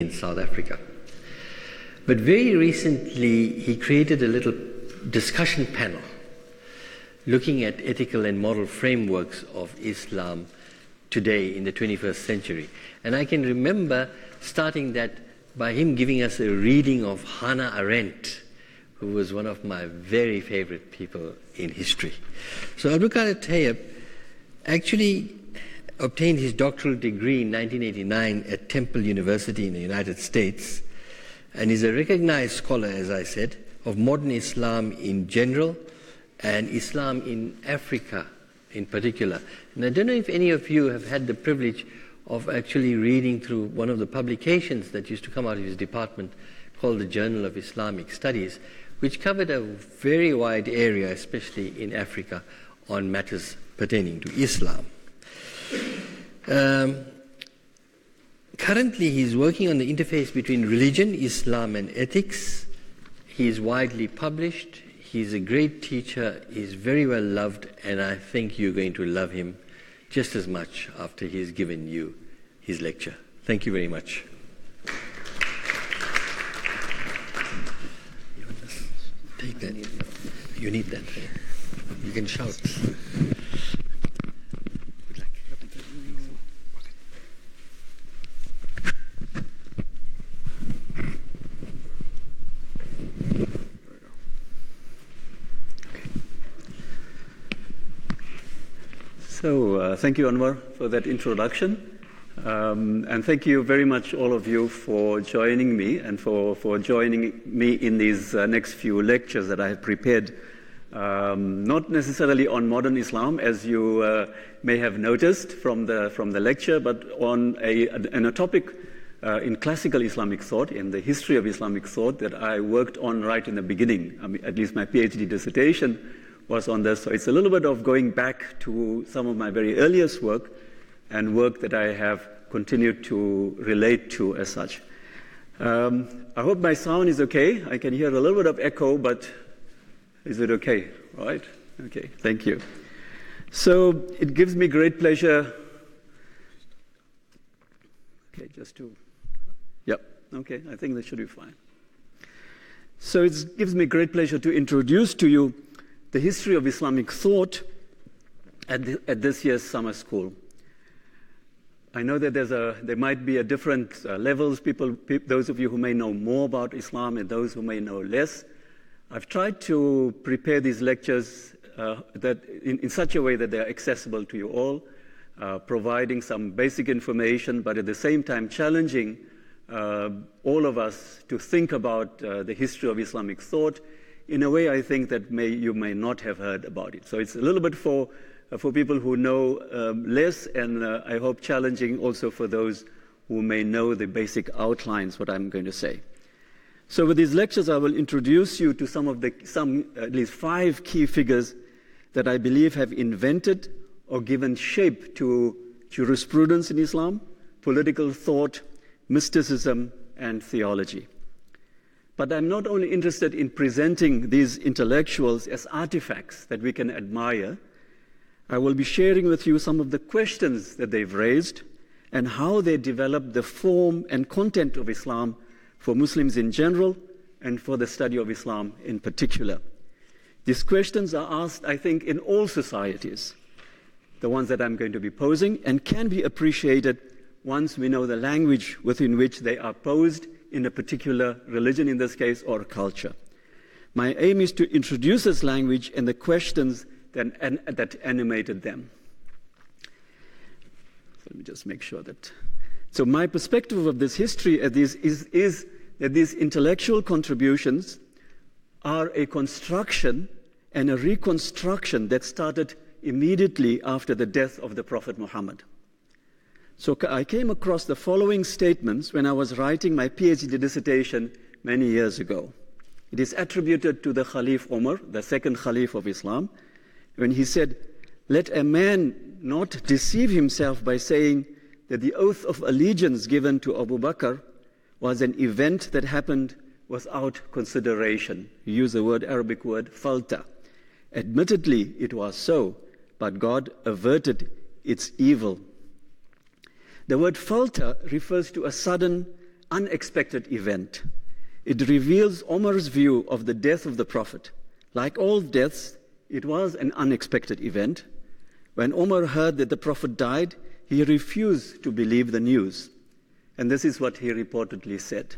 in South Africa. But very recently, he created a little discussion panel looking at ethical and moral frameworks of Islam today in the 21st century. And I can remember starting that by him giving us a reading of Hannah Arendt, who was one of my very favorite people in history. So Abdulkader Tayob actually obtained his doctoral degree in 1989 at Temple University in the United States, and is a recognized scholar, as I said, of modern Islam in general and Islam in Africa in particular. And I don't know if any of you have had the privilege of actually reading through one of the publications that used to come out of his department called the Journal of Islamic Studies, which covered a very wide area, especially in Africa, on matters pertaining to Islam. Currently, he's working on the interface between religion, Islam, and ethics. He is widely published. He's a great teacher. He's very well loved, and I think you're going to love him just as much after he's given you his lecture. Thank you very much. Take that. You need that. You can shout. So thank you, Anwar, for that introduction. And thank you very much, all of you, for joining me and for joining me in these next few lectures that I have prepared. Not necessarily on modern Islam, as you may have noticed from the lecture, but on a topic in classical Islamic thought, in the history of Islamic thought that I worked on right in the beginning. I mean, at least my PhD dissertation was on this. So it's a little bit of going back to some of my very earliest work and work that I have continued to relate to as such. I hope my sound is okay. I can hear a little bit of echo, but is it okay? Right? Okay, thank you. So it gives me great pleasure. Okay, okay, I think that should be fine. So it gives me great pleasure to introduce to you the history of Islamic thought at this year's summer school. I know that there might be different levels, those of you who may know more about Islam and those who may know less. I've tried to prepare these lectures that in such a way that they are accessible to you all, providing some basic information, but at the same time challenging all of us to think about the history of Islamic thought in a way I think that you may not have heard about it. So it's a little bit for people who know less, and I hope challenging also for those who may know the basic outlines, what I'm going to say. So with these lectures, I will introduce you to some at least 5 key figures that I believe have invented or given shape to jurisprudence in Islam, political thought, mysticism, and theology. But I'm not only interested in presenting these intellectuals as artifacts that we can admire. I will be sharing with you some of the questions that they've raised and how they developed the form and content of Islam for Muslims in general and for the study of Islam in particular. These questions are asked, I think, in all societies, the ones that I'm going to be posing, and can be appreciated once we know the language within which they are posed in a particular religion, in this case, or culture. My aim is to introduce this language and the questions that animated them. So let me just make sure that... So my perspective of this history is that these intellectual contributions are a construction and a reconstruction that started immediately after the death of the Prophet Muhammad. So I came across the following statements when I was writing my PhD dissertation many years ago. It is attributed to the Khalif Umar, the second Khalif of Islam, when he said, "Let a man not deceive himself by saying that the oath of allegiance given to Abu Bakr was an event that happened without consideration." He used the Arabic word falta. Admittedly, it was so, but God averted its evil. The word falta refers to a sudden, unexpected event. It reveals Omar's view of the death of the Prophet. Like all deaths, it was an unexpected event. When Omar heard that the Prophet died, he refused to believe the news. And this is what he reportedly said.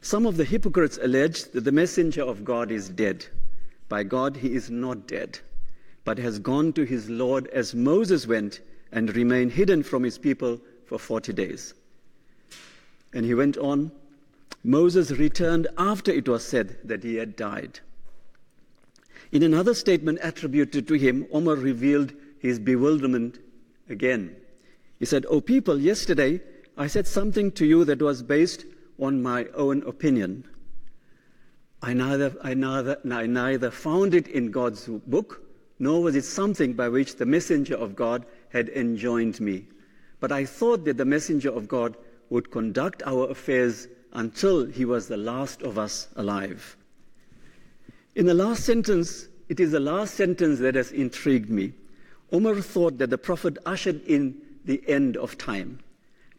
Some of the hypocrites alleged that the messenger of God is dead. By God, he is not dead, but has gone to his Lord as Moses went and remained hidden from his people for 40 days. And he went on, Moses returned after it was said that he had died. In another statement attributed to him, Omar revealed his bewilderment again. He said, "O people, yesterday I said something to you that was based on my own opinion. I neither found it in God's book, nor was it something by which the messenger of God had enjoined me. But I thought that the messenger of God would conduct our affairs until he was the last of us alive." In the last sentence, it is the last sentence that has intrigued me. Omar thought that the Prophet ushered in the end of time,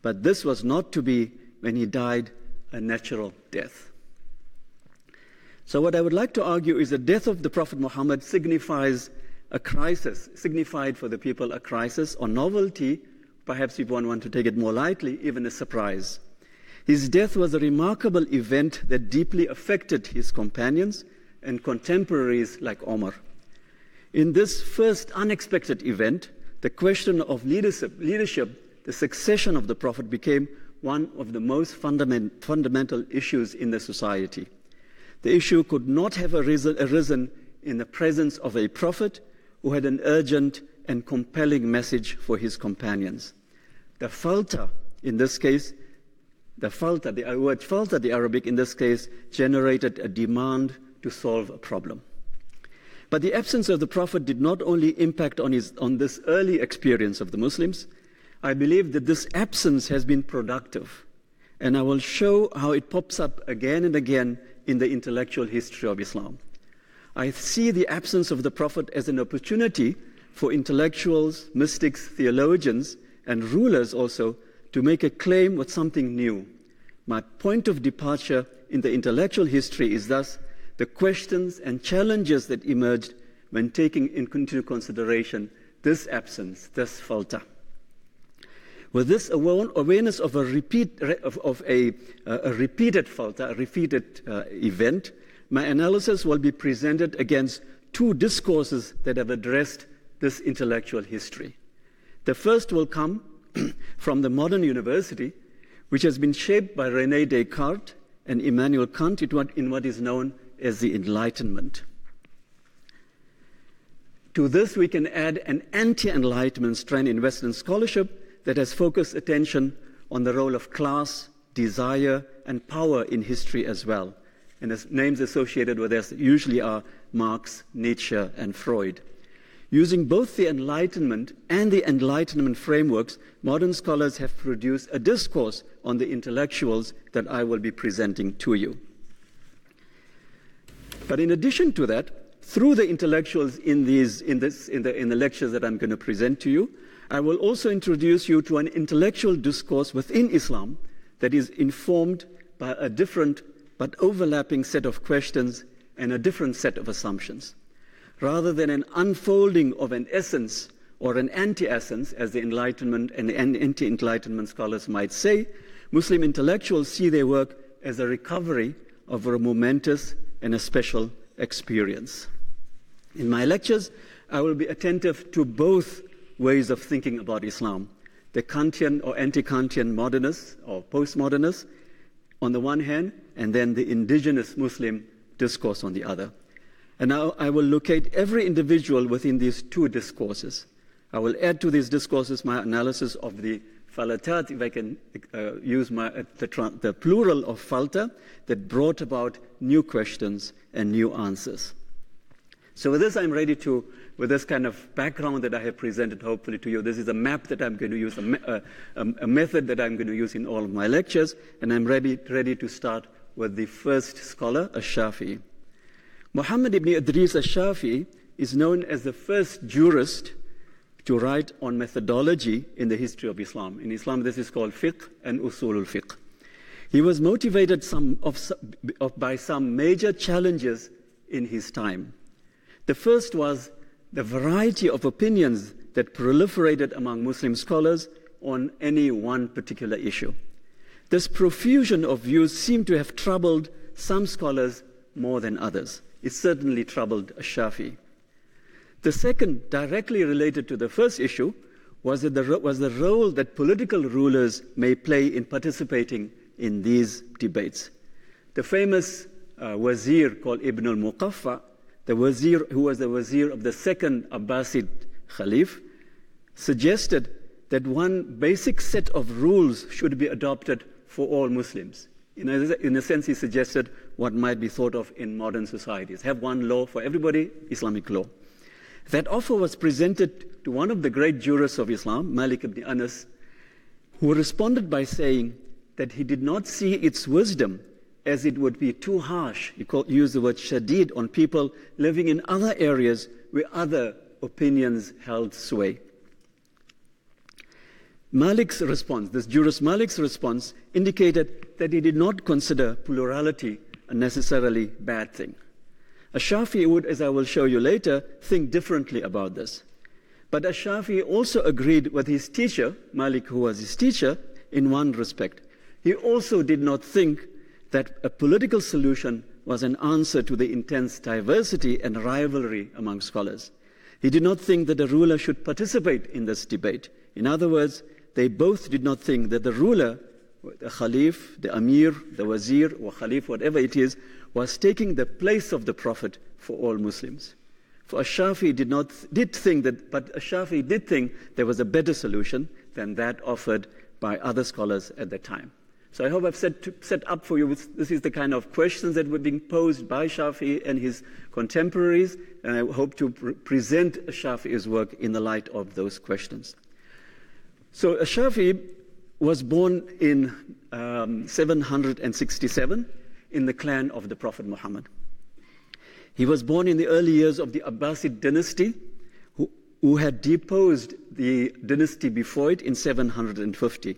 but this was not to be when he died a natural death. So what I would like to argue is the death of the Prophet Muhammad signifies a crisis, signified for the people a crisis or novelty, perhaps if one wants to take it more lightly, even a surprise. His death was a remarkable event that deeply affected his companions and contemporaries like Omar. In this first unexpected event, the question of leadership, the succession of the Prophet became one of the most fundamental issues in the society. The issue could not have arisen in the presence of a prophet who had an urgent and compelling message for his companions. The falta, in this case, the word falta, the Arabic in this case, generated a demand to solve a problem. But the absence of the Prophet did not only impact on this early experience of the Muslims. I believe that this absence has been productive, and I will show how it pops up again and again in the intellectual history of Islam. I see the absence of the Prophet as an opportunity for intellectuals, mystics, theologians, and rulers also to make a claim with something new. My point of departure in the intellectual history is thus the questions and challenges that emerged when taking into consideration this absence, this falta. With this awareness of a repeated falta, a repeated event, my analysis will be presented against two discourses that have addressed this intellectual history. The first will come from the modern university, which has been shaped by René Descartes and Immanuel Kant in what is known as the Enlightenment. To this, we can add an anti-Enlightenment strand in Western scholarship that has focused attention on the role of class, desire, and power in history as well. And the names associated with this usually are Marx, Nietzsche, and Freud. Using both the Enlightenment and the Enlightenment frameworks, modern scholars have produced a discourse on the intellectuals that I will be presenting to you. But in addition to that, through the intellectuals in the lectures that I'm going to present to you, I will also introduce you to an intellectual discourse within Islam that is informed by a different but overlapping set of questions and a different set of assumptions. Rather than an unfolding of an essence or an anti-essence, as the Enlightenment and anti-Enlightenment scholars might say, Muslim intellectuals see their work as a recovery of a momentous and a special experience. In my lectures, I will be attentive to both ways of thinking about Islam, the Kantian or anti-Kantian modernists or postmodernists on the one hand, and then the indigenous Muslim discourse on the other. And now I will locate every individual within these two discourses. I will add to these discourses my analysis of the falatat, if I can use the plural of falta, that brought about new questions and new answers. So with this, I'm ready to, with this kind of background that I have presented hopefully to you, this is a map that I'm going to use, a method that I'm going to use in all of my lectures, and I'm ready to start with the first scholar, al-Shafi'I. Muhammad ibn Idris al-Shafi'I is known as the first jurist to write on methodology in the history of Islam. In Islam, this is called fiqh and usul al-fiqh. He was motivated by some major challenges in his time. The first was the variety of opinions that proliferated among Muslim scholars on any one particular issue. This profusion of views seemed to have troubled some scholars more than others. It certainly troubled al-Shafi'i. The second, directly related to the first issue, was the role that political rulers may play in participating in these debates. The famous wazir called Ibn al-Muqaffa, the wazir who was the wazir of the second Abbasid Khalif, suggested that one basic set of rules should be adopted for all Muslims. In a sense, he suggested what might be thought of in modern societies. Have one law for everybody, Islamic law. That offer was presented to one of the great jurists of Islam, Malik ibn Anas, who responded by saying that he did not see its wisdom as it would be too harsh. He used the word shadid on people living in other areas where other opinions held sway. Malik's response, this jurist Malik's response, indicated that he did not consider plurality a necessarily bad thing. Al-Shafi'i would, as I will show you later, think differently about this. But Al-Shafi'i also agreed with his teacher, Malik, who was his teacher, in one respect. He also did not think that a political solution was an answer to the intense diversity and rivalry among scholars. He did not think that the ruler should participate in this debate. In other words, they both did not think that the ruler, the Khalif, the Amir, the Wazir, or Khalif, whatever it is, was taking the place of the Prophet for all Muslims. For Al-Shafi'i did think there was a better solution than that offered by other scholars at the time. So I hope I've set up for you, this is the kind of questions that were being posed by Shafi'i and his contemporaries, and I hope to present Shafi'i's work in the light of those questions. So Shafi'i was born in 767 in the clan of the Prophet Muhammad. He was born in the early years of the Abbasid dynasty, who had deposed the dynasty before it in 750.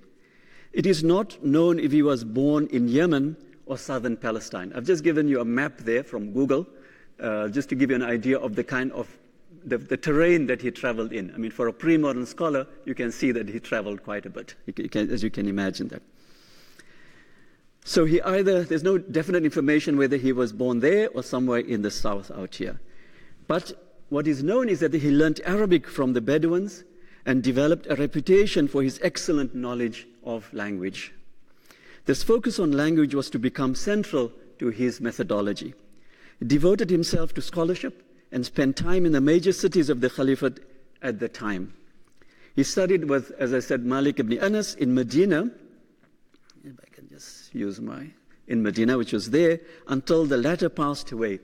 It is not known if he was born in Yemen or southern Palestine. I've just given you a map there from Google, just to give you an idea of the kind of the terrain that he traveled in. I mean, for a pre-modern scholar, you can see that he traveled quite a bit, as you can imagine that. So there's no definite information whether he was born there or somewhere in the south out here. But what is known is that he learned Arabic from the Bedouins and developed a reputation for his excellent knowledge of language. This focus on language was to become central to his methodology. He devoted himself to scholarship and spent time in the major cities of the Caliphate at the time. He studied with, as I said, Malik ibn Anas in Medina, if I can just use in Medina, which was there, until the latter passed away.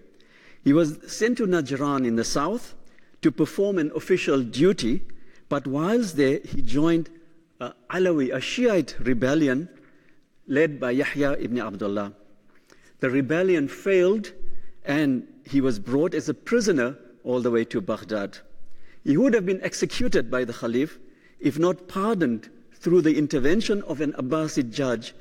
He was sent to Najran in the south to perform an official duty, but whilst there, he joined Alawi, a Shiite rebellion led by Yahya ibn Abdullah. The rebellion failed, and he was brought as a prisoner all the way to Baghdad. He would have been executed by the Khalif, if not pardoned through the intervention of an Abbasid judge,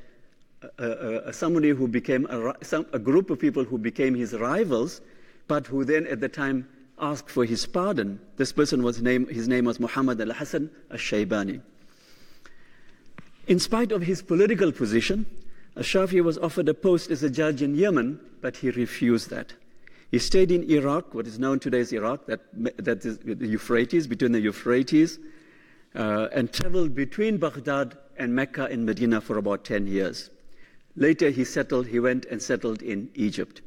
somebody who became a group of people who became his rivals, but who then at the time asked for his pardon. This person his name was Muhammad al-Hasan al-Shaybani. In spite of his political position, al-Shafi'i was offered a post as a judge in Yemen, but he refused that. He stayed in Iraq, what is known today as Iraq, that is the Euphrates, between the Euphrates, and traveled between Baghdad and Mecca and Medina for about 10 years. Later he went and settled in Egypt.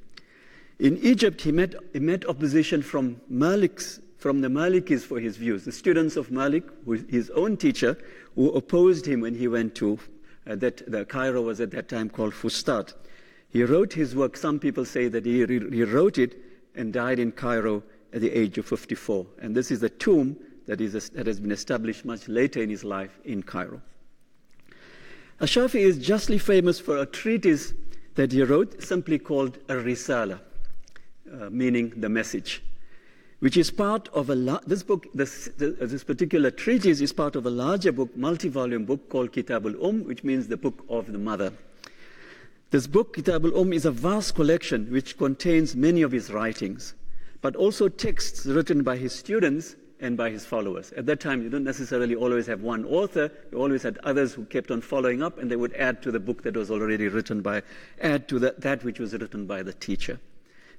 In Egypt, he met opposition from the Malikis for his views, the students of Malik, his own teacher, who opposed him when he went to the Cairo was at that time called Fustat. He wrote his work. Some people say that he wrote it and died in Cairo at the age of 54. And this is the tomb that has been established much later in his life in Cairo. Al-Shafi'i is justly famous for a treatise that he wrote simply called Al-Risala, meaning the message, which is part of this particular treatise is part of a larger book, multi-volume book called Kitab al-Which means the book of the mother. This book, Kitab al-Umm, is a vast collection which contains many of his writings, but also texts written by his students and by his followers. At that time, you don't necessarily always have one author. You always had others who kept on following up, and they would add to the book that was already written by, add to that which was written by the teacher.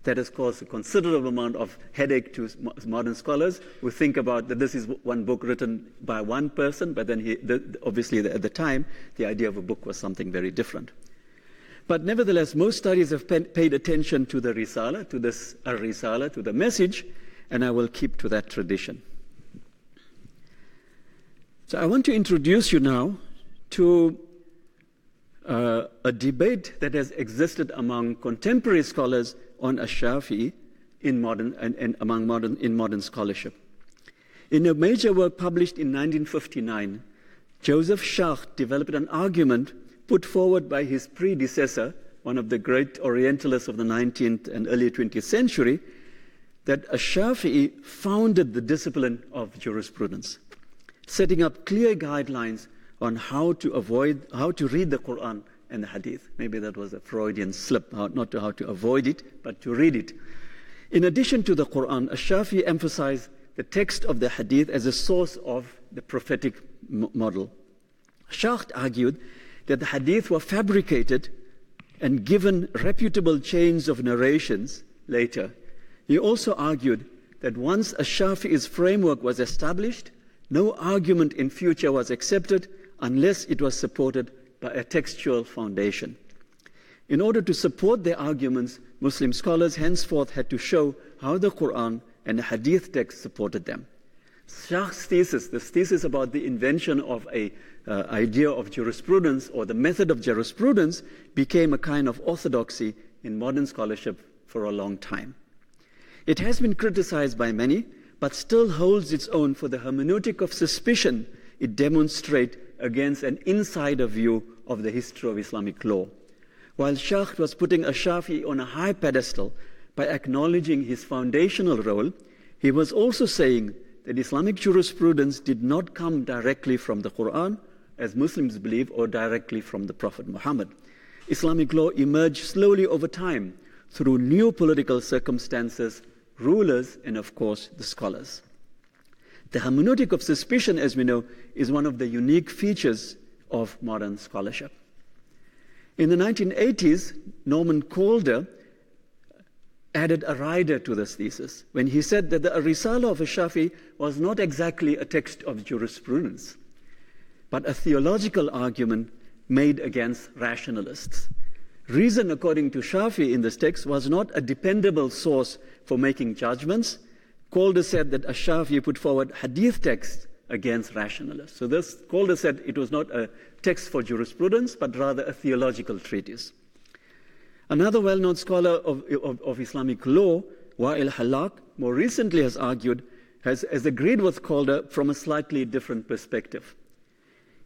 That has caused a considerable amount of headache to modern scholars who think about that this is one book written by one person, but then obviously at the time, the idea of a book was something very different. But nevertheless, most studies have paid attention to the Risala, to this Risala, to the message, and I will keep to that tradition. So I want to introduce you now to a debate that has existed among contemporary scholars on al-Shafi'i in modern scholarship. In a major work published in 1959, Joseph Schacht developed an argument put forward by his predecessor, one of the great Orientalists of the 19th and early 20th century, that al-Shafi'i founded the discipline of jurisprudence, setting up clear guidelines on how to read the Quran and the Hadith. Maybe that was a Freudian slip, not how to avoid it, but to read it. In addition to the Quran, al-Shafi'i emphasized the text of the Hadith as a source of the prophetic model. Schacht argued that the Hadith were fabricated and given reputable chains of narrations later. He also argued that once al-Shafi'i's framework was established, no argument in future was accepted unless it was supported by a textual foundation. In order to support their arguments, Muslim scholars henceforth had to show how the Quran and the Hadith text supported them. Schacht's thesis, this thesis about the invention of an idea of jurisprudence or the method of jurisprudence, became a kind of orthodoxy in modern scholarship for a long time. It has been criticized by many, but still holds its own for the hermeneutic of suspicion it demonstrates against an insider view of the history of Islamic law. While Schacht was putting al-Shafi'i on a high pedestal by acknowledging his foundational role, he was also saying that Islamic jurisprudence did not come directly from the Quran, as Muslims believe, or directly from the Prophet Muhammad. Islamic law emerged slowly over time through new political circumstances, rulers, and of course, the scholars. The hermeneutic of suspicion, as we know, is one of the unique features of modern scholarship. In the 1980s, Norman Calder added a rider to this thesis when he said that the Risala of al-Shafi'i was not exactly a text of jurisprudence, but a theological argument made against rationalists. Reason, according to Shafi'i in this text, was not a dependable source for making judgments. Calder said that al-Shafi'i put forward hadith text against rationalists. So this, Calder said it was not a text for jurisprudence, but rather a theological treatise. Another well-known scholar of Islamic law, Wa'il Halak, more recently has agreed with Calder from a slightly different perspective.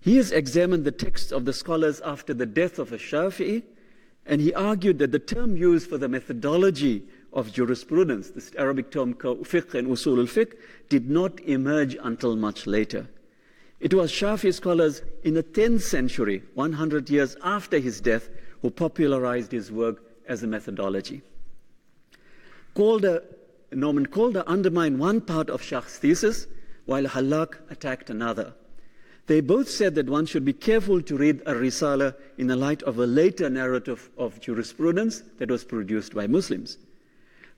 He has examined the texts of the scholars after the death of al-Shafi'i, and he argued that the term used for the methodology of jurisprudence, this Arabic term fiqh and usul al-fiqh, did not emerge until much later. It was Shafi'i scholars in the 10th century, 100 years after his death, who popularized his work as a methodology. Norman Calder undermined one part of Schacht's thesis, while Halak attacked another. They both said that one should be careful to read a Risala in the light of a later narrative of jurisprudence that was produced by Muslims.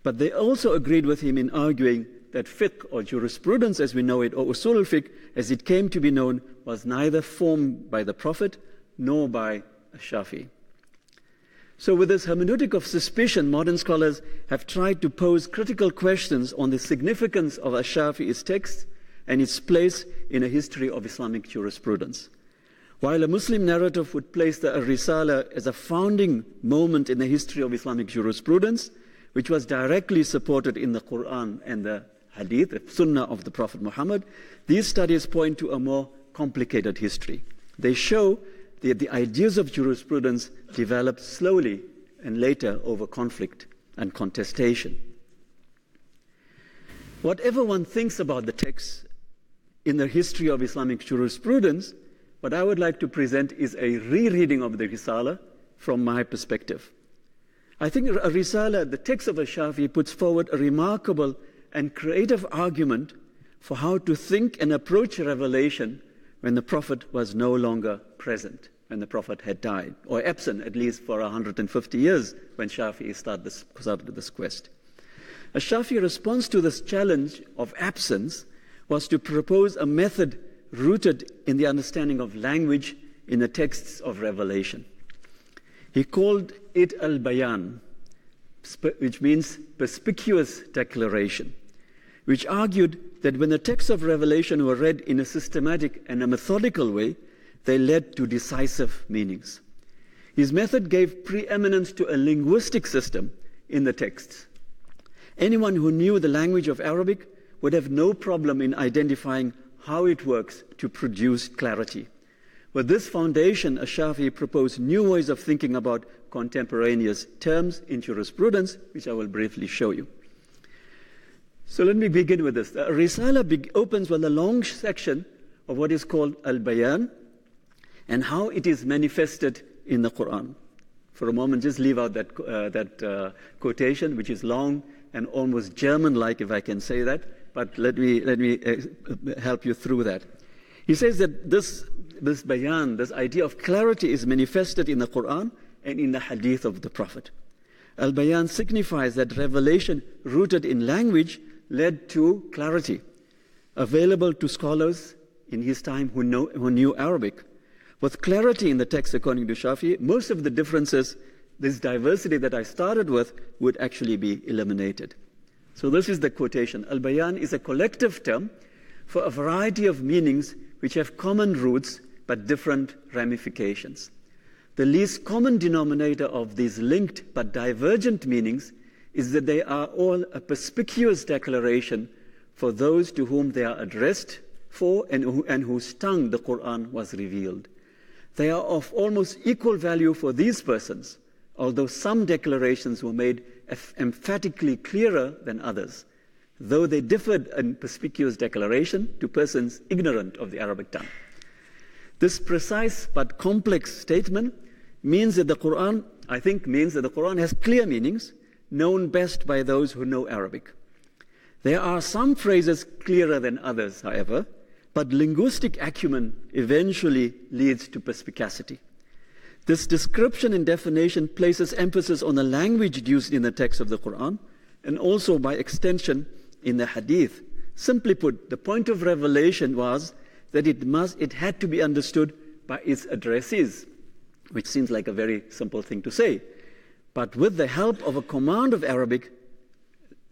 But they also agreed with him in arguing that fiqh, or jurisprudence as we know it, or usul al-fiqh as it came to be known, was neither formed by the Prophet nor by al-Shafi'i. So with this hermeneutic of suspicion, modern scholars have tried to pose critical questions on the significance of al-Shafi'i's text and its place in a history of Islamic jurisprudence. While a Muslim narrative would place the Risala as a founding moment in the history of Islamic jurisprudence, which was directly supported in the Quran and the Hadith, the Sunnah of the Prophet Muhammad, these studies point to a more complicated history. They show that the ideas of jurisprudence developed slowly and later over conflict and contestation. Whatever one thinks about the text in the history of Islamic jurisprudence, what I would like to present is a rereading of the Risala from my perspective. I think a Risala, the text of al-Shafi'i, puts forward a remarkable and creative argument for how to think and approach revelation when the Prophet was no longer present, when the Prophet had died, or absent at least for 150 years when Shafi'i started this quest. Al-Shafi'i's response to this challenge of absence was to propose a method rooted in the understanding of language in the texts of revelation. He called it al-Bayan, which means perspicuous declaration, which argued that when the texts of revelation were read in a systematic and a methodical way, they led to decisive meanings. His method gave preeminence to a linguistic system in the texts. Anyone who knew the language of Arabic would have no problem in identifying how it works to produce clarity. With this foundation, al-Shafi'i proposed new ways of thinking about contemporaneous terms in jurisprudence, which I will briefly show you. So let me begin with this. The Risala opens with a long section of what is called al-Bayan and how it is manifested in the Quran. For a moment, just leave out that quotation, which is long and almost German-like, if I can say that, but let me help you through that. He says that this bayan, this idea of clarity, is manifested in the Quran and in the hadith of the Prophet. Al-Bayan signifies that revelation rooted in language led to clarity, available to scholars in his time who knew Arabic. With clarity in the text, according to Shafi'i, most of the differences, this diversity that I started with, would actually be eliminated. So this is the quotation. Al-Bayan is a collective term for a variety of meanings which have common roots but different ramifications. The least common denominator of these linked but divergent meanings is that they are all a perspicuous declaration for those to whom they are addressed for and whose tongue the Quran was revealed. They are of almost equal value for these persons, although some declarations were made emphatically clearer than others, though they differed in perspicuous declaration to persons ignorant of the Arabic tongue. This precise but complex statement means that the Quran has clear meanings, known best by those who know Arabic. There are some phrases clearer than others, however, but linguistic acumen eventually leads to perspicacity. This description and definition places emphasis on the language used in the text of the Quran and also by extension in the Hadith. Simply put, the point of revelation was that it had to be understood by its addressees, which seems like a very simple thing to say. But with the help of a command of Arabic,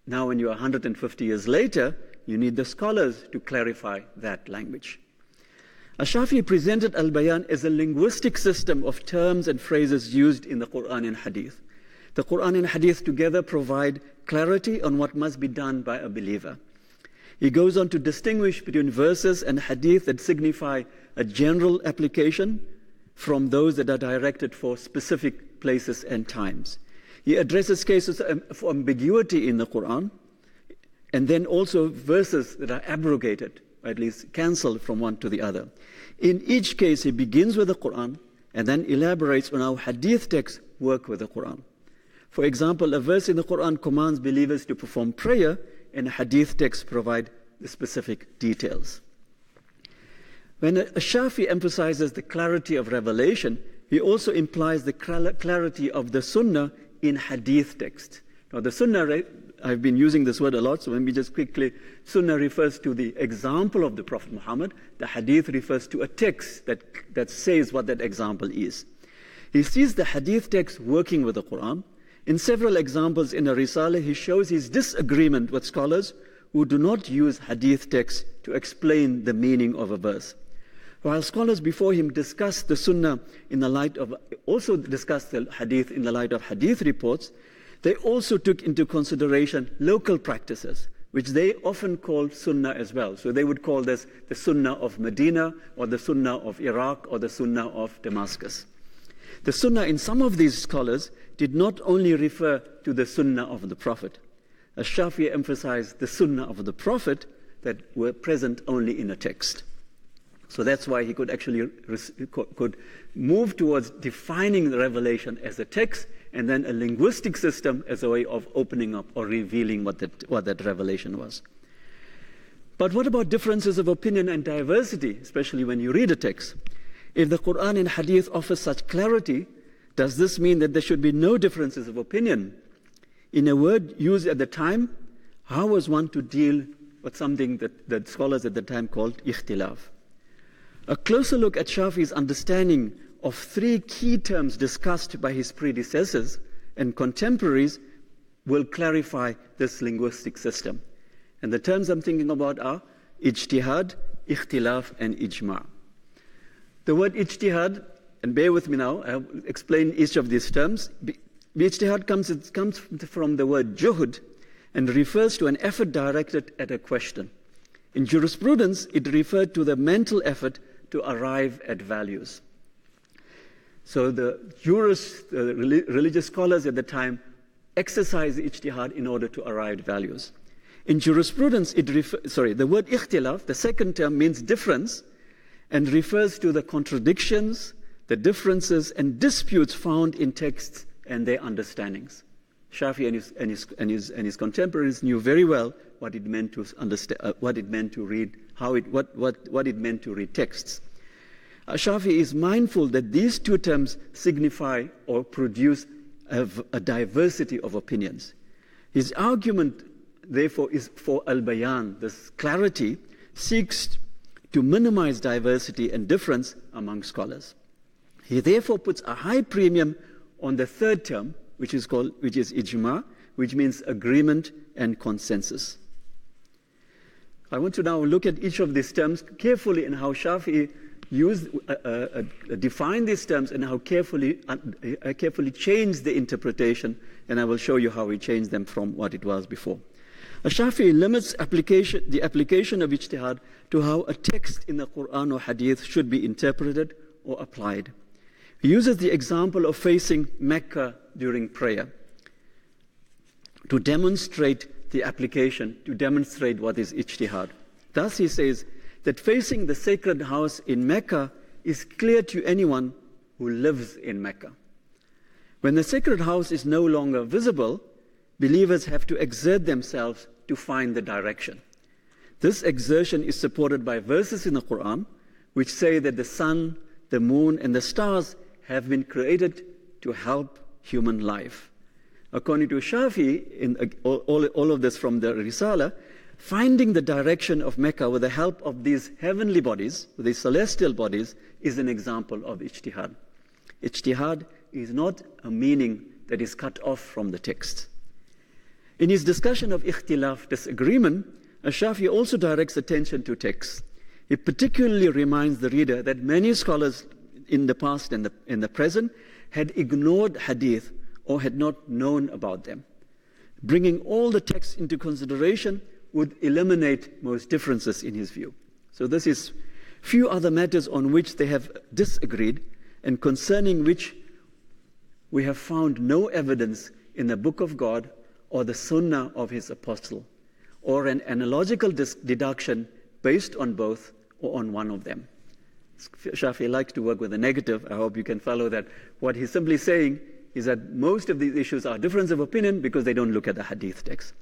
now when you are 150 years later, you need the scholars to clarify that language. Al-Shafi'i presented al-Bayan as a linguistic system of terms and phrases used in the Quran and Hadith. The Quran and Hadith together provide clarity on what must be done by a believer. He goes on to distinguish between verses and Hadith that signify a general application from those that are directed for specific places and times. He addresses cases of ambiguity in the Quran, and then also verses that are abrogated, or at least cancelled from one to the other. In each case, he begins with the Quran and then elaborates on how Hadith texts work with the Quran. For example, a verse in the Quran commands believers to perform prayer, and Hadith texts provide the specific details. When Shafi'i emphasizes the clarity of revelation, he also implies the clarity of the Sunnah in Hadith text. Now, the Sunnah, I've been using this word a lot, so let me just quickly. Sunnah refers to the example of the Prophet Muhammad. The Hadith refers to a text that says what that example is. He sees the Hadith text working with the Quran. In several examples in a Risala, he shows his disagreement with scholars who do not use Hadith texts to explain the meaning of a verse. While scholars before him discussed the Sunnah also discussed the Hadith in the light of Hadith reports, they also took into consideration local practices, which they often called Sunnah as well. So they would call this the Sunnah of Medina, or the Sunnah of Iraq, or the Sunnah of Damascus. The Sunnah in some of these scholars did not only refer to the Sunnah of the Prophet. Al-Shafi'i emphasized the Sunnah of the Prophet that were present only in a text. So that's why he could actually could move towards defining the revelation as a text and then a linguistic system as a way of opening up or revealing what that revelation was. But what about differences of opinion and diversity, especially when you read a text? If the Quran and Hadith offers such clarity, does this mean that there should be no differences of opinion? In a word used at the time, how was one to deal with something that scholars at the time called ikhtilaf? A closer look at Shafi'i's understanding of three key terms discussed by his predecessors and contemporaries will clarify this linguistic system. And the terms I'm thinking about are ijtihad, ikhtilaf, and ijma'. The word ijtihad, and bear with me now, I'll explain each of these terms. Ijtihad comes from the word juhud and refers to an effort directed at a question. In jurisprudence, it referred to the mental effort to arrive at values. So the jurists, the religious scholars at the time, exercised ijtihad in order to arrive at values. In jurisprudence, the word ikhtilaf, the second term, means difference and refers to the contradictions, the differences, and disputes found in texts and their understandings. Shafi and his contemporaries knew very well what it meant to understand, what it meant to read, what it meant to read texts. Shafi is mindful that these two terms signify or produce a diversity of opinions. His argument, therefore, is for al-bayan. This clarity seeks to minimize diversity and difference among scholars. He therefore puts a high premium on the third term, which is ijma', which means agreement and consensus. I want to now look at each of these terms carefully and how Shafi'i defined these terms and how carefully changed the interpretation, and I will show you how he changed them from what it was before. Shafi'i limits the application of ijtihad to how a text in the Quran or Hadith should be interpreted or applied. He uses the example of facing Mecca during prayer to demonstrate the application, to demonstrate what is ijtihad. Thus he says that facing the sacred house in Mecca is clear to anyone who lives in Mecca. When the sacred house is no longer visible, believers have to exert themselves to find the direction. This exertion is supported by verses in the Quran which say that the sun, the moon, and the stars have been created to help human life. According to Shafi, in all of this from the Risala, finding the direction of Mecca with the help of these heavenly bodies, these celestial bodies, is an example of ijtihad. Ijtihad is not a meaning that is cut off from the text. In his discussion of ikhtilaf, disagreement, Shafi also directs attention to texts. He particularly reminds the reader that many scholars in the past and in the present had ignored hadith or had not known about them. Bringing all the texts into consideration would eliminate most differences in his view. So this is few other matters on which they have disagreed and concerning which we have found no evidence in the Book of God or the Sunnah of his apostle, or an analogical deduction based on both or on one of them. Shafi likes to work with the negative. I hope you can follow that. What he's simply saying is that most of these issues are difference of opinion because they don't look at the hadith text.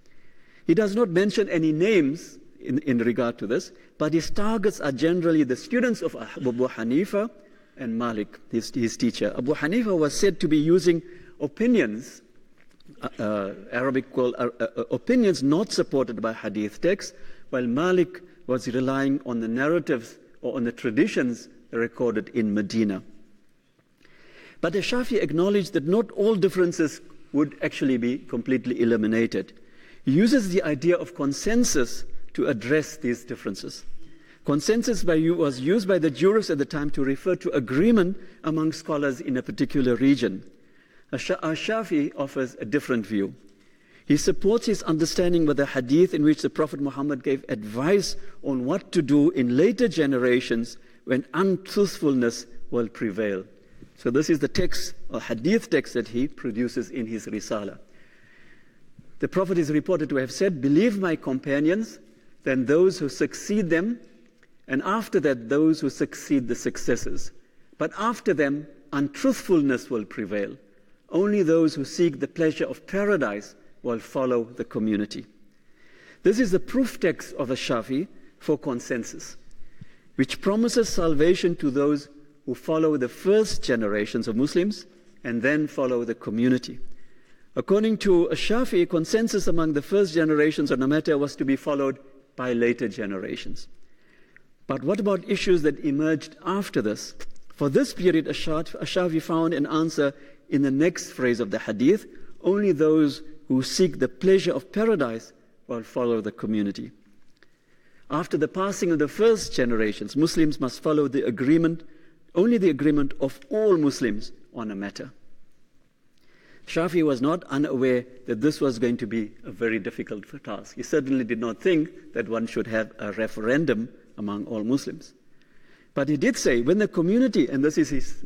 He does not mention any names in regard to this, but his targets are generally the students of Abu Hanifa and Malik, his teacher. Abu Hanifa was said to be using opinions, Arabic called opinions not supported by hadith texts, while Malik was relying on the narratives or on the traditions recorded in Medina. But the Shafi acknowledged that not all differences would actually be completely eliminated. He uses the idea of consensus to address these differences. Consensus was used by the jurists at the time to refer to agreement among scholars in a particular region. Shafi offers a different view. He supports his understanding with the hadith in which the Prophet Muhammad gave advice on what to do in later generations when untruthfulness will prevail. So this is the text, or hadith text, that he produces in his Risala. The Prophet is reported to have said, "Believe my companions, then those who succeed them, and after that those who succeed the successors. But after them, untruthfulness will prevail. Only those who seek the pleasure of paradise will follow the community. This is the proof text of al-Shafi'i for consensus, which promises salvation to those who follow the first generations of Muslims and then follow the community. According to al-Shafi'i, consensus among the first generations on a matter was to be followed by later generations. But what about issues that emerged after this? For this period, al-Shafi'i found an answer in the next phrase of the hadith: only those who seek the pleasure of paradise will follow the community. After the passing of the first generations, Muslims must follow the agreement, only the agreement of all Muslims on a matter. Shafi'i was not unaware that this was going to be a very difficult task. He certainly did not think that one should have a referendum among all Muslims. But he did say, when the community, and this is his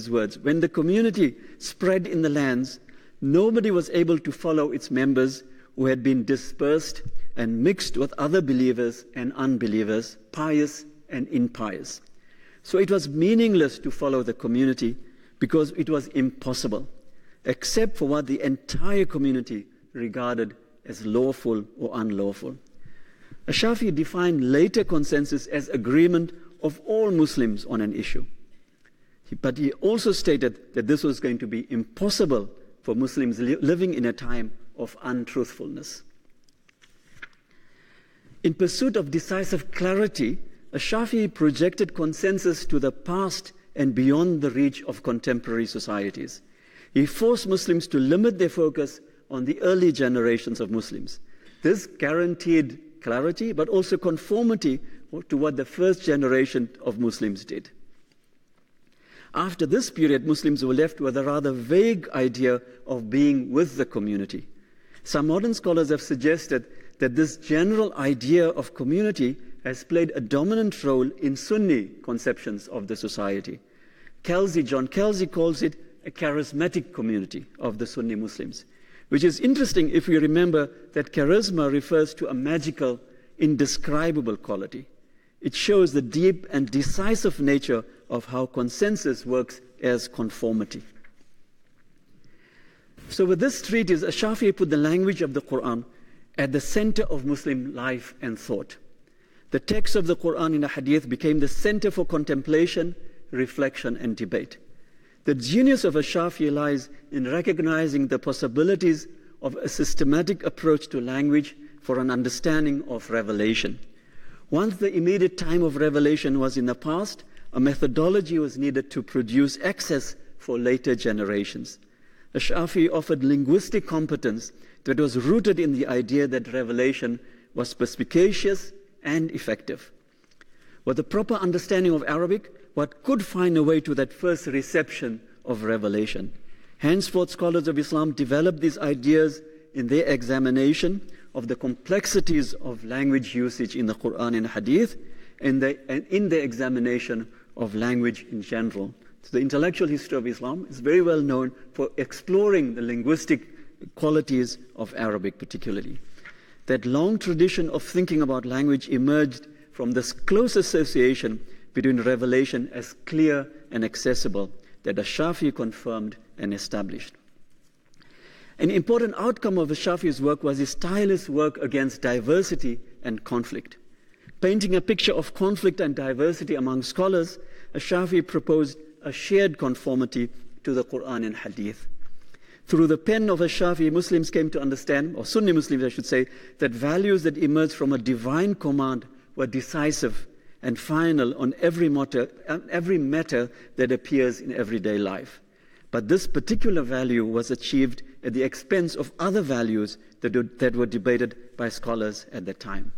words, when the community spread in the lands, nobody was able to follow its members who had been dispersed and mixed with other believers and unbelievers, pious and impious. So it was meaningless to follow the community because it was impossible, except for what the entire community regarded as lawful or unlawful. Al-Shafi'i defined later consensus as agreement of all Muslims on an issue. But he also stated that this was going to be impossible for Muslims living in a time of untruthfulness. In pursuit of decisive clarity, Al-Shafi'i projected consensus to the past and beyond the reach of contemporary societies. He forced Muslims to limit their focus on the early generations of Muslims. This guaranteed clarity, but also conformity to what the first generation of Muslims did. After this period, Muslims were left with a rather vague idea of being with the community. Some modern scholars have suggested that this general idea of community has played a dominant role in Sunni conceptions of the society. John Kelsey calls it a charismatic community of the Sunni Muslims, which is interesting if we remember that charisma refers to a magical, indescribable quality. It shows the deep and decisive nature of how consensus works as conformity. So with this treatise, al-Shafi'i put the language of the Quran at the center of Muslim life and thought. The text of the Quran in the Hadith became the center for contemplation, reflection, and debate. The genius of al-Shafi'i lies in recognizing the possibilities of a systematic approach to language for an understanding of revelation. Once the immediate time of revelation was in the past, a methodology was needed to produce access for later generations. Al-Shafi'i offered linguistic competence that was rooted in the idea that revelation was perspicacious and effective. With a proper understanding of Arabic, one could find a way to that first reception of revelation. Henceforth, scholars of Islam developed these ideas in their examination of the complexities of language usage in the Quran and Hadith, and in the examination of language in general. So the intellectual history of Islam is very well known for exploring the linguistic qualities of Arabic particularly. That long tradition of thinking about language emerged from this close association between revelation as clear and accessible that al-Shafi'i confirmed and established. An important outcome of al-Shafi'i's work was his tireless work against diversity and conflict. Painting a picture of conflict and diversity among scholars, al-Shafi'i proposed a shared conformity to the Quran and Hadith. Through the pen of al-Shafi'i, Muslims came to understand, or Sunni Muslims I should say, that values that emerged from a divine command were decisive and final on every matter that appears in everyday life. But this particular value was achieved at the expense of other values that were debated by scholars at that time.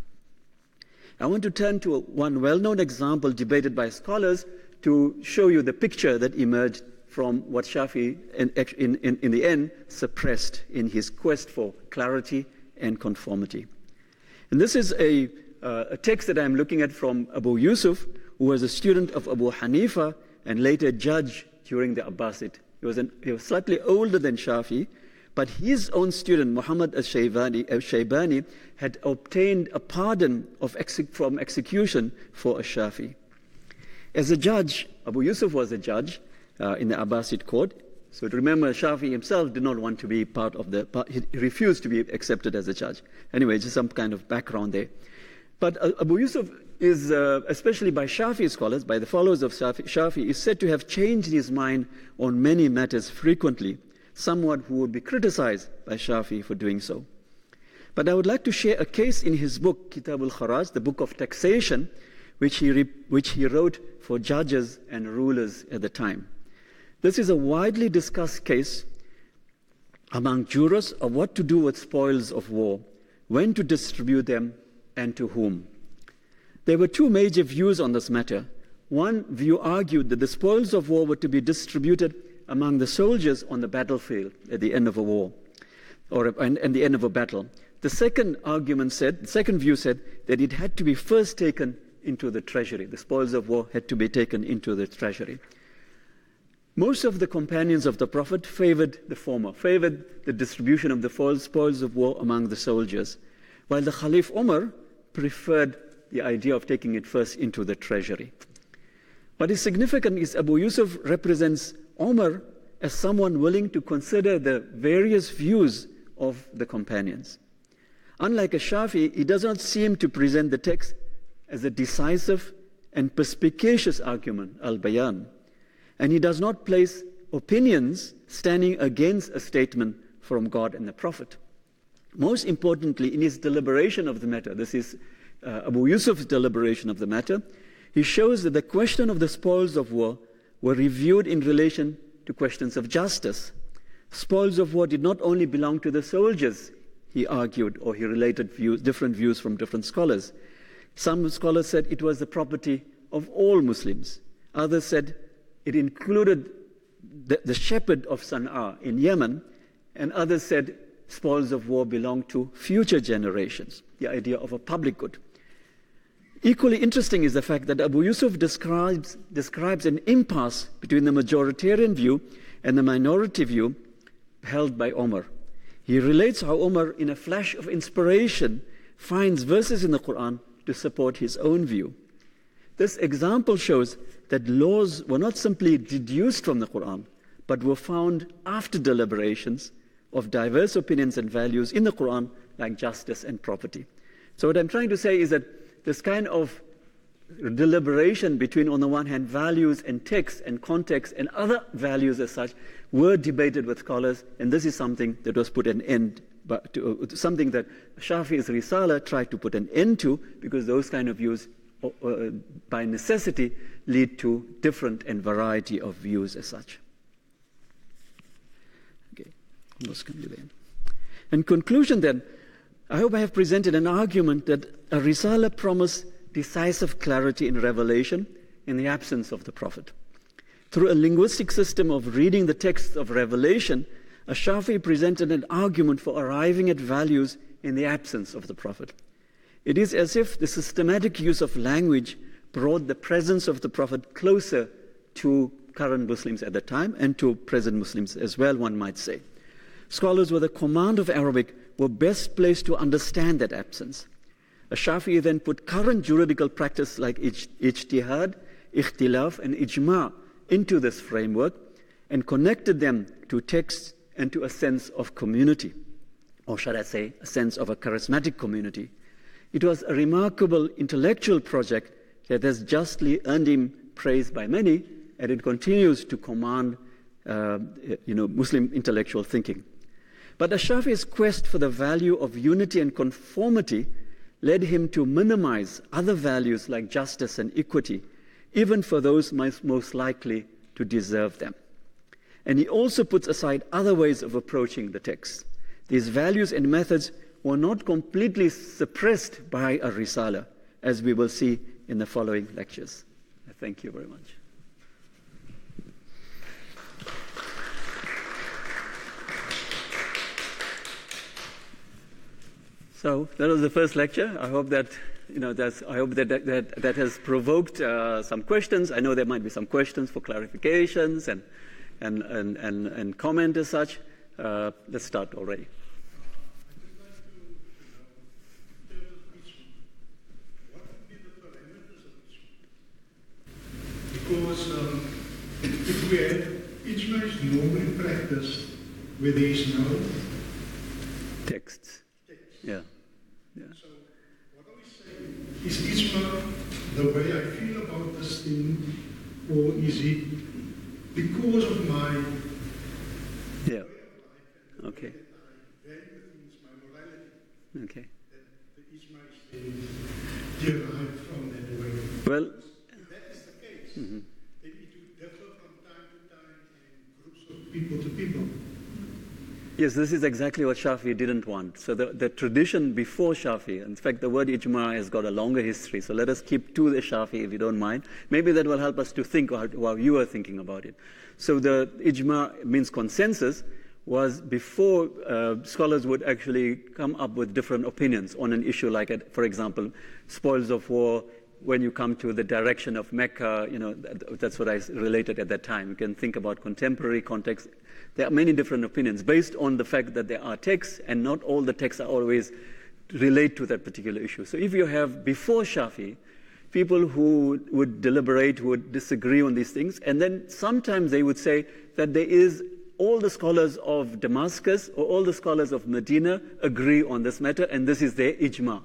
I want to turn to one well-known example debated by scholars to show you the picture that emerged from what Shafi'i, in the end, suppressed in his quest for clarity and conformity. And this is a text that I'm looking at from Abu Yusuf, who was a student of Abu Hanifa and later judge during the Abbasid. He was slightly older than Shafi'i, But his own student, Muhammad al-Shaybani, had obtained a pardon from execution for al-Shafi'i. As a judge, Abu Yusuf was a judge in the Abbasid court. So remember, Shafi'i himself did not want to be part of he refused to be accepted as a judge. Anyway, just some kind of background there. But Abu Yusuf is, especially by Shafi'i scholars, by the followers of Shafi'i, is said to have changed his mind on many matters frequently, someone who would be criticized by Shafi'i for doing so. But I would like to share a case in his book, Kitab al-Kharaj, the book of taxation, which he wrote for judges and rulers at the time. This is a widely discussed case among jurors of what to do with spoils of war, when to distribute them, and to whom. There were two major views on this matter. One view argued that the spoils of war were to be distributed among the soldiers on the battlefield at the end of a war, or at the end of a battle. The second view said that it had to be first taken into the treasury. The spoils of war had to be taken into the treasury. Most of the companions of the Prophet favored the former, favored the distribution of the spoils of war among the soldiers, while the Khalif Umar preferred the idea of taking it first into the treasury. What is significant is Abu Yusuf represents Umar as someone willing to consider the various views of the companions. Unlike a Shafi'i, he does not seem to present the text as a decisive and perspicacious argument, al-bayan, and he does not place opinions standing against a statement from God and the Prophet. Most importantly, in his deliberation of the matter, this is Abu Yusuf's deliberation of the matter, he shows that the question of the spoils of war were reviewed in relation to questions of justice. Spoils of war did not only belong to the soldiers, he argued, or he related different views from different scholars. Some scholars said it was the property of all Muslims. Others said it included the shepherd of Sana'a in Yemen, and others said spoils of war belonged to future generations, the idea of a public good. Equally interesting is the fact that Abu Yusuf describes an impasse between the majoritarian view and the minority view held by Umar. He relates how Umar, in a flash of inspiration, finds verses in the Quran to support his own view. This example shows that laws were not simply deduced from the Quran, but were found after deliberations of diverse opinions and values in the Quran, like justice and property. So what I'm trying to say is that this kind of deliberation between, on the one hand, values and text and context and other values as such were debated with scholars, and this is something that was put an end to, something that Shafi'i's Risala tried to put an end to, because those kind of views by necessity lead to different and variety of views as such. Okay, almost come to the end. In conclusion then, I hope I have presented an argument that a Risala promised decisive clarity in revelation in the absence of the Prophet. Through a linguistic system of reading the texts of revelation, a Shafi'i presented an argument for arriving at values in the absence of the Prophet. It is as if the systematic use of language brought the presence of the Prophet closer to current Muslims at the time and to present Muslims as well, one might say. Scholars with a command of Arabic were best placed to understand that absence. A Shafi'i then put current juridical practice like ijtihad, ikhtilaf, and ijma' into this framework and connected them to texts and to a sense of community, or shall I say, a sense of a charismatic community. It was a remarkable intellectual project that has justly earned him praise by many, and it continues to command Muslim intellectual thinking. But Ash-Shafi'i's quest for the value of unity and conformity led him to minimize other values like justice and equity, even for those most likely to deserve them. And he also puts aside other ways of approaching the text. These values and methods were not completely suppressed by a Risala, as we will see in the following lectures. Thank you very much. So that was the first lecture. I hope that that has provoked some questions. I know there might be some questions for clarifications and comment as such. Let's start already. Because if we had ijma is normally practiced where there is no Texts. Yeah. So what are we saying? Is ijma the way I feel about this thing, or is it because of my Yeah. way of life and Okay. the way that I value things, my morality, Okay. that the ijma is then derived from that way? Well, If that is the case, then it will differ from time to time and groups of people to people. yes, this is exactly what Shafi'i didn't want. So the tradition before Shafi'i, in fact, the word ijma has got a longer history. So let us keep to the Shafi'i if you don't mind. Maybe that will help us to think while you are thinking about it. So the ijma means consensus was before scholars would actually come up with different opinions on an issue like, for example, spoils of war. When you come to the direction of Mecca, that's what I related at that time. You can think about contemporary context. There are many different opinions based on the fact that there are texts, and not all the texts are always relate to that particular issue. So if you have, before Shafi, people who would deliberate, who would disagree on these things, and then sometimes they would say that there is all the scholars of Damascus or all the scholars of Medina agree on this matter, and this is their ijma.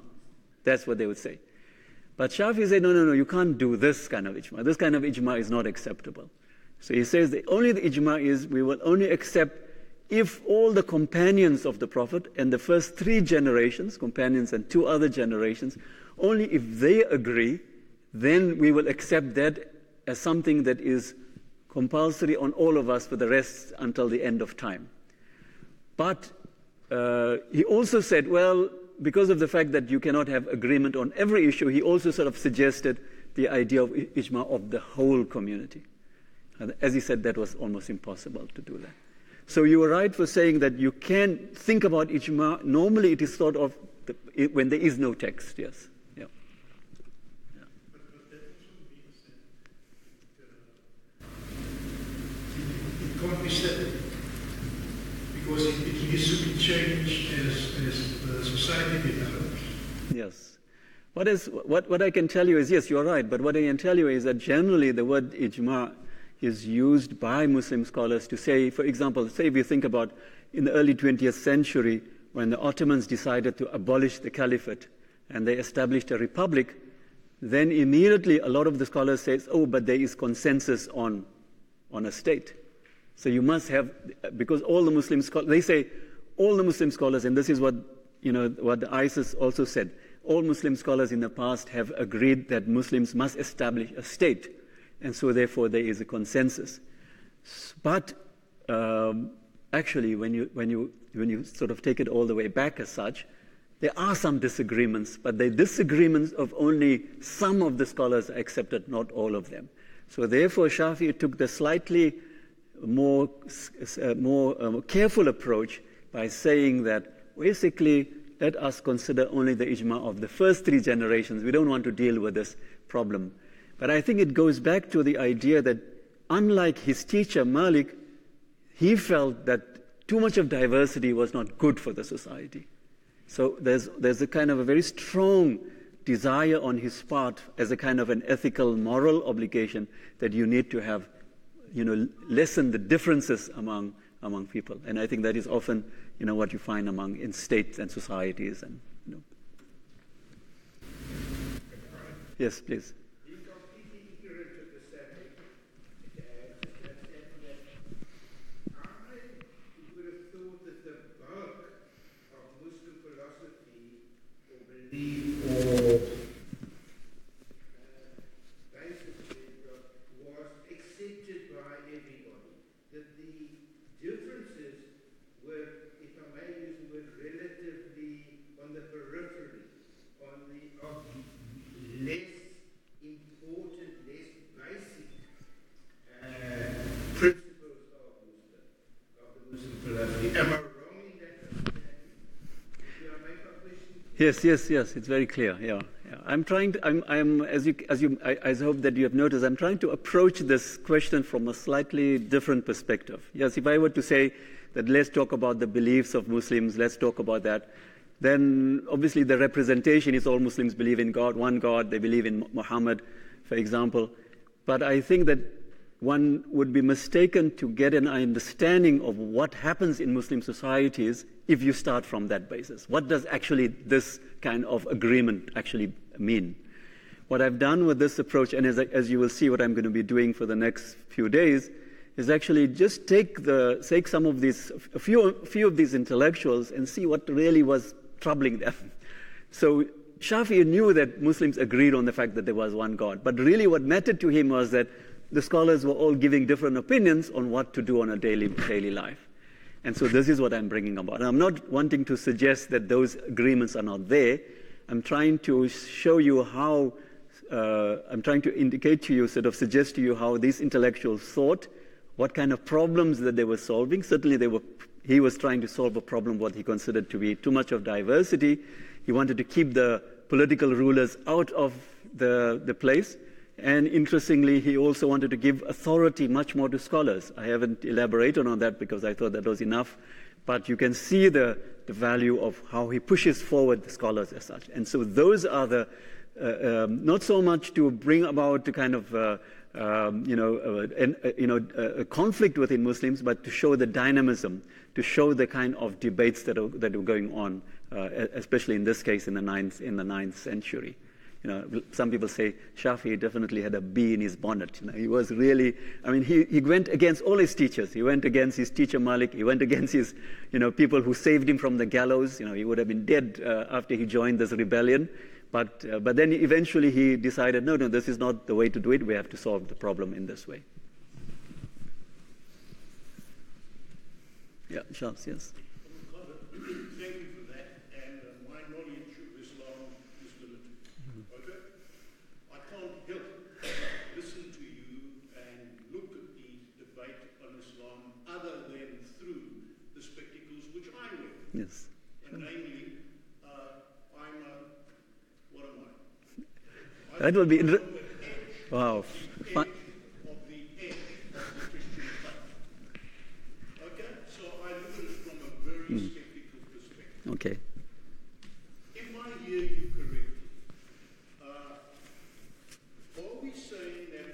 That's what they would say. But Shafi said, no, you can't do this kind of ijma. This kind of ijma is not acceptable. So he says the ijma is we will only accept if all the companions of the Prophet and the first 3 generations, companions and 2 other generations, only if they agree, then we will accept that as something that is compulsory on all of us for the rest until the end of time. But he also said, well, because of the fact that you cannot have agreement on every issue, he also sort of suggested the idea of ijma of the whole community. And as he said, that was almost impossible to do that. So you were right for saying that you can think about ijma. Normally it is thought of when there is no text, yes. Yeah. But that also means that it can't be static, because it needs to be changed as the society develops. Yes. What I can tell you is, yes, you're right, but what I can tell you is that generally the word ijma is used by Muslim scholars to say, for example, say if you think about in the early 20th century when the Ottomans decided to abolish the caliphate and they established a republic, then immediately a lot of the scholars say, oh, but there is consensus on a state. So you must have, because all the Muslim scholars, they say all the Muslim scholars, and this is what the ISIS also said, all Muslim scholars in the past have agreed that Muslims must establish a state. And so therefore there is a consensus. But actually when you sort of take it all the way back as such, there are some disagreements, but the disagreements of only some of the scholars are accepted, not all of them. So therefore Shafi'i took the slightly more careful approach by saying that basically let us consider only the ijma of the first 3 generations. We don't want to deal with this problem. But I think it goes back to the idea that unlike his teacher Malik, he felt that too much of diversity was not good for the society. So there's a kind of a very strong desire on his part as a kind of an ethical, moral obligation that you need to have, lessen the differences among people. And I think that is often, what you find in states and societies and. Yes, please. Or basically was accepted by everybody. That the differences were, if I may use the word, relatively on the periphery, on the less important, less basic principles of the Muslim philosophy. Am I wrong in that understanding? Did I make my question? Yes. It's very clear. Yeah. I'm trying to. I hope that you have noticed. I'm trying to approach this question from a slightly different perspective. Yes, if I were to say that let's talk about the beliefs of Muslims, let's talk about that, then obviously the representation is all Muslims believe in God, one God, they believe in Muhammad, for example. But I think that one would be mistaken to get an understanding of what happens in Muslim societies if you start from that basis. What does actually this kind of agreement actually mean? What I've done with this approach, and as you will see what I'm going to be doing for the next few days, is actually just take some of these, a few of these intellectuals and see what really was troubling them. So Shafi'i knew that Muslims agreed on the fact that there was one God, but really what mattered to him was that the scholars were all giving different opinions on what to do on a daily life. And so this is what I'm bringing about. And I'm not wanting to suggest that those agreements are not there. I'm trying to show you how, I'm trying to indicate to you, sort of suggest to you how these intellectuals thought, what kind of problems that they were solving. Certainly he was trying to solve a problem what he considered to be too much of diversity. He wanted to keep the political rulers out of the place. And interestingly, he also wanted to give authority much more to scholars. I haven't elaborated on that because I thought that was enough. But you can see the value of how he pushes forward the scholars as such. And so those are the, not so much to bring about the kind of, a conflict within Muslims, but to show the dynamism, to show the kind of debates that were going on, especially in this case in the 9th century. Some people say Shafi'i definitely had a bee in his bonnet. He was really, he went against all his teachers. He went against his teacher Malik. He went against his, people who saved him from the gallows. He would have been dead after he joined this rebellion. But then eventually he decided, no, this is not the way to do it. We have to solve the problem in this way. Yeah, Shams, yes. Thank you for that. And my knowledge of Islam is limited. Okay? I can't help but listen to you and look at the debate on Islam other than through the spectacles which I wear. Yes. And namely, what am I? That will be wow. Of the edge of the Christian faith. Okay? So I look at it from a very skeptical perspective. Okay. If I hear you correctly, are we saying that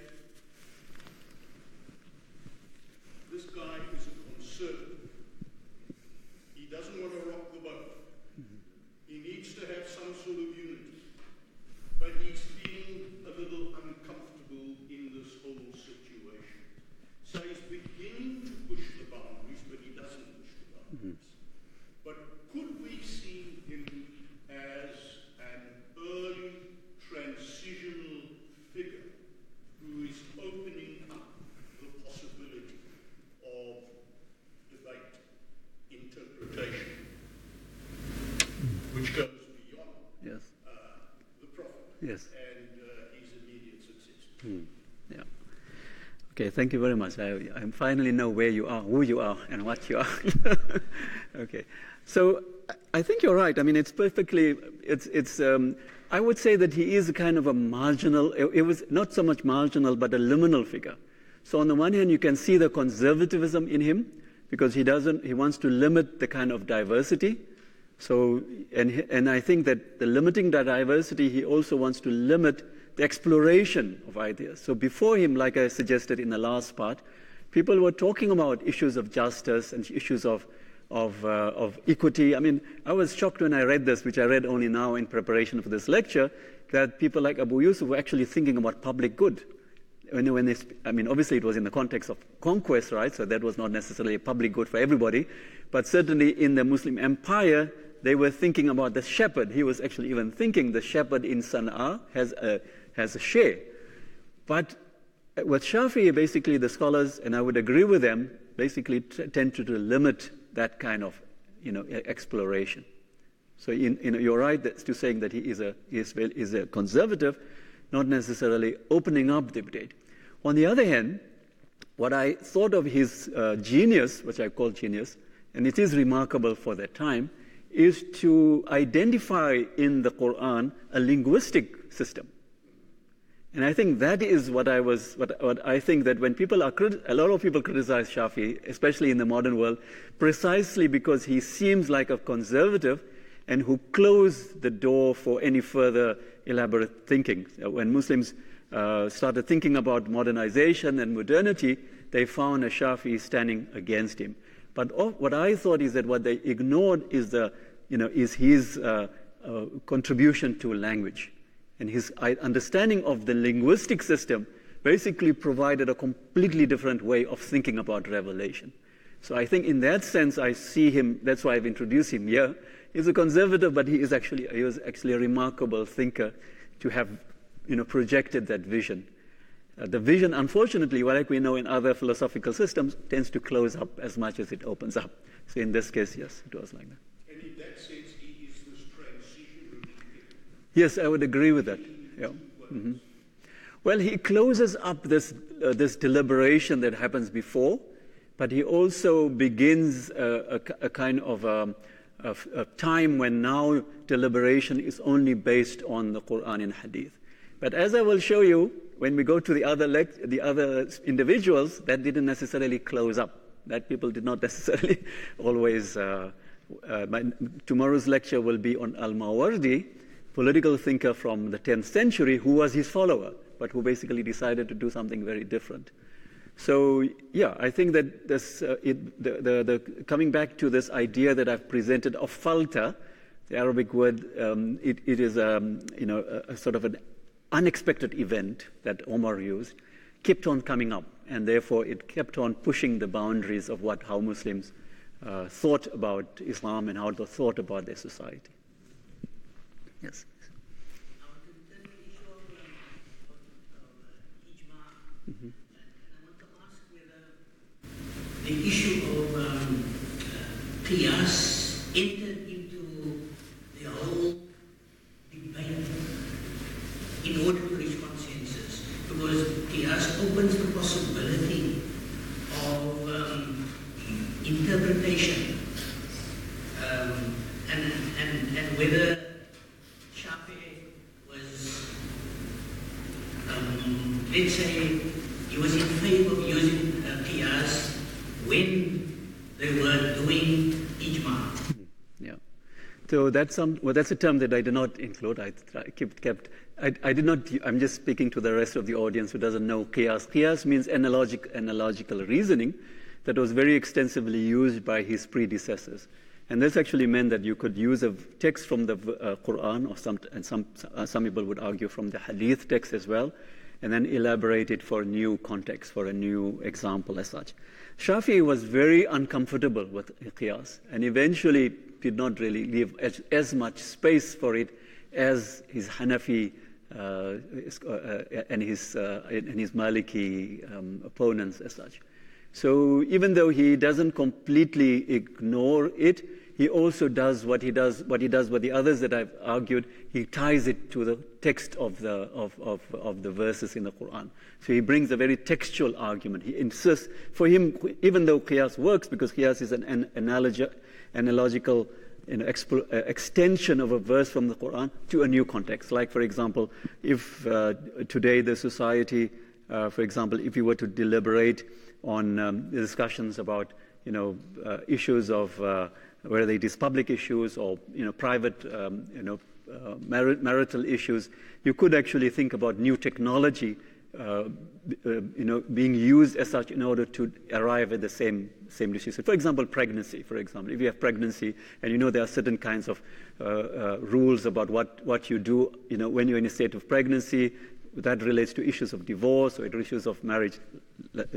this guy is a conservative? He doesn't want to rock the boat. He needs to have some sort of unity. But he's feeling a little uncomfortable in this whole situation. So he's beginning to push the boundaries, but he doesn't push the boundaries. But could we see him as an early transitional figure who is opening up the possibility of debate, interpretation, which goes beyond the Prophet and his immediate successor? Yeah. Okay, thank you very much. I finally know where you are, who you are, and what you are. Okay, so I think you're right. It's perfectly. I would say that he is a kind of a marginal. It was not so much marginal, but a liminal figure. So on the one hand, you can see the conservatism in him because he wants to limit the kind of diversity. So, and I think that the limiting the diversity, he also wants to limit the exploration of ideas. So before him, like I suggested in the last part, people were talking about issues of justice and issues of equity. I was shocked when I read this, which I read only now in preparation for this lecture, that people like Abu Yusuf were actually thinking about public good. When they, obviously it was in the context of conquest, right? So that was not necessarily a public good for everybody, but certainly in the Muslim empire, they were thinking about the shepherd. He was actually even thinking the shepherd in Sana'a has a share. But with Shafi'i, basically the scholars, and I would agree with them, basically tend to limit that kind of, exploration. So you're right to saying that he is a conservative, not necessarily opening up the debate. On the other hand, what I thought of his genius, which I call genius, and it is remarkable for that time, is to identify in the Quran a linguistic system. And I think that is what I think that when people are, a lot of people criticize Shafi'i, especially in the modern world, precisely because he seems like a conservative and who closed the door for any further elaborate thinking. When Muslims started thinking about modernization and modernity, they found a Shafi'i standing against him. But what I thought is that what they ignored is his contribution to language. And his understanding of the linguistic system basically provided a completely different way of thinking about revelation. So I think in that sense, I see him, that's why I've introduced him here. He's a conservative, but he was actually a remarkable thinker to have projected that vision. The vision, unfortunately, like we know in other philosophical systems, tends to close up as much as it opens up. So in this case, yes, it was like that. And in that sense, he is this transitional thinker. Yes, I would agree with that. Yeah. Mm-hmm. Well, he closes up this deliberation that happens before, but he also begins a kind of a time when now deliberation is only based on the Quran and Hadith. But as I will show you, when we go to the other individuals, that didn't necessarily close up. That people did not necessarily always. Tomorrow's lecture will be on Al-Mawardi, political thinker from the 10th century, who was his follower, but who basically decided to do something very different. So, yeah, I think that this, coming back to this idea that I've presented of falta, the Arabic word, it is a sort of an unexpected event that Omar used, kept on coming up, and therefore it kept on pushing the boundaries of how Muslims thought about Islam and how they thought about their society. Yes. Mm-hmm. The issue of qiyas entered into the whole debate in order to reach consensus, because qiyas opens the possibility of interpretation and whether Shafi'i was, let's say, he was in favor of using qiyas when they were doing ijma. Yeah. So that's a term that I did not include. I did not. I'm just speaking to the rest of the audience who doesn't know qiyas. Qiyas means analogical reasoning that was very extensively used by his predecessors. And this actually meant that you could use a text from the Quran, or some people would argue from the Hadith text as well, and then elaborate it for a new context, for a new example as such. Shafi'i was very uncomfortable with qiyas, and eventually did not really leave as much space for it as his Hanafi and his Maliki opponents as such. So even though he doesn't completely ignore it, he also does what he does with the others that I've argued. He ties it to the text of the verses in the Quran. So he brings a very textual argument. He insists, for him, even though qiyas works, because qiyas is an analogical extension of a verse from the Quran to a new context. Like, for example, if today the society, for example, if you were to deliberate on the discussions about issues of whether it is public issues or private marital issues, you could actually think about new technology being used as such in order to arrive at the same decision. So for example, pregnancy. For example, if you have pregnancy and there are certain kinds of rules about what you do, when you're in a state of pregnancy, that relates to issues of divorce or issues of marriage,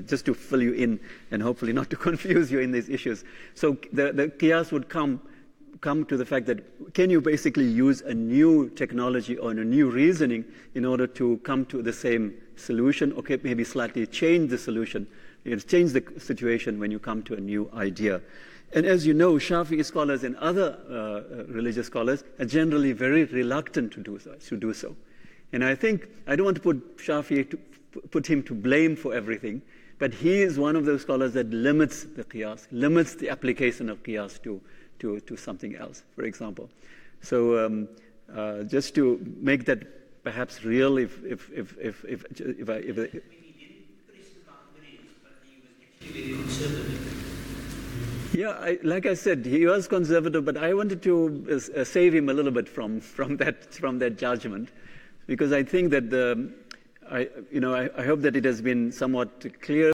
just to fill you in and hopefully not to confuse you in these issues. So the qiyas would come to the fact that can you basically use a new technology or a new reasoning in order to come to the same solution, or maybe slightly change the solution, change the situation when you come to a new idea. And as you know, Shafi'i scholars and other religious scholars are generally very reluctant to do so. And I think, I don't want to put him to blame for everything, but he is one of those scholars that limits the qiyas, limits the application of qiyas to something else, for example. So just to make that perhaps real if I, He didn't press the boundaries, but he was actually very conservative. Yeah, like I said, he was conservative, but I wanted to save him a little bit from that judgment, because I think that I hope that it has been somewhat clear.